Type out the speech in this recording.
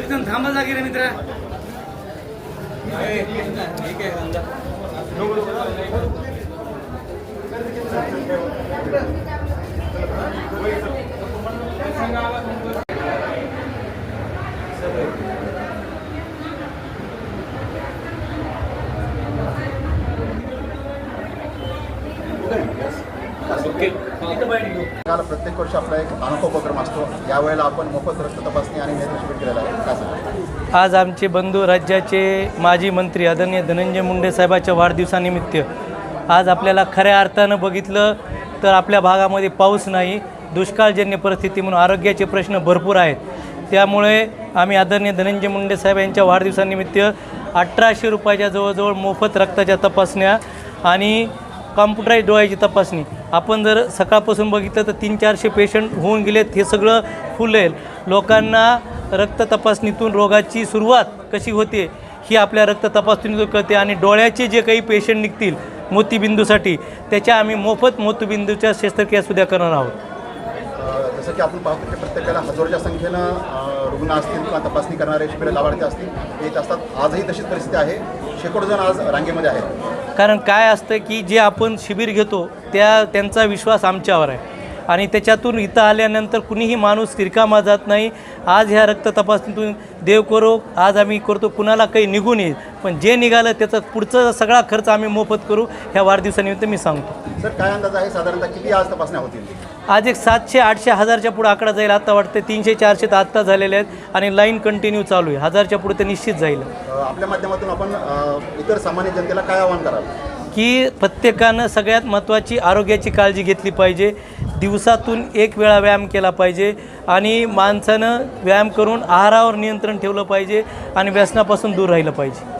एक जण थांबा जागी रे मित्रा. प्रत्येक वर्षी आपला एक अनोखा उपक्रम असतो. यावेळेला आपण मोफत रक्त तपासणी आणि नेत्र शिबिर केलेलं आहे. काय सांगा? आज आमचे बंधू राज्याचे माजी मंत्री आदरणीय धनंजय मुंडे साहेबांच्या वाढदिवसानिमित्त आज आपल्याला खऱ्या अर्थानं बघितलं तर आपल्या भागामध्ये पाऊस नाही, दुष्काळजन्य परिस्थिती म्हणून आरोग्याचे प्रश्न भरपूर आहेत. त्यामुळे आम्ही आदरणीय धनंजय मुंडे साहेब यांच्या वाढदिवसानिमित्त 1800 रुपयाच्या जवळजवळ मोफत रक्ताच्या तपासण्या आणि कॉम्प्युटराईज डोळ्याची तपासणी. आपण जर सकाळपासून बघितलं तर 300-400 पेशंट होऊन गेलेत. हे सगळं फुल आहे. लोकांना रक्त तपासणीतून रोगाची सुरुवात कशी होते ही आपल्या रक्त तपासणीतून कळते. आणि डोळ्याचे जे काही पेशंट निघतील मोतीबिंदूसाठी त्याच्या आम्ही मोफत मोतीबिंदूच्या शस्त्रक्रियासुद्धा करणार आहोत. जसं की आपण पाहतो की प्रत्येकाला हजारोच्या संख्येनं रुग्ण असतील किंवा तपासणी करणारे शिबिर लाभार्थी असतील येत असतात. आजही तशीच परिस्थिती आहे. शेकडो जण आज रांगेमध्ये आहेत. कारण काय असतं की जे आपण शिबिर घेतो त्यांचा विश्वास आमच्यावर आहे आणि त्याच्यातून इथं आल्यानंतर कुणीही माणूस रिकामा जात नाही. आज ह्या रक्त तपासणीतून देव करो आज आम्ही करतो, कुणाला काही निघून येईल, पण जे निघालं त्याचा पुढचा सगळा खर्च आम्ही मोफत करू. ह्या वाढदिवसानिमित्त मी सांगतो. सर काय अंदाज आहे साधारणतः किती आज तपासण्या होतील? आज एक 700-800 हजारच्या पुढे आकडा जाईल. आता वाटतं 300-400 तर आत्ता झालेले आहेत आणि लाईन कंटिन्यू चालू आहे. 1000च्या पुढे तर निश्चित जाईल. आपल्या माध्यमातून आपण इतर सामान्य जनतेला काय आवाहन कराल? की प्रत्येकानं सगळ्यात महत्त्वाची आरोग्याची काळजी घेतली पाहिजे. दिवसातून 1 वेळा व्यायाम केला पाहिजे आणि माणसानं व्यायाम करून आहारावर नियंत्रण ठेवलं पाहिजे आणि व्यसनापासून दूर राहिलं पाहिजे.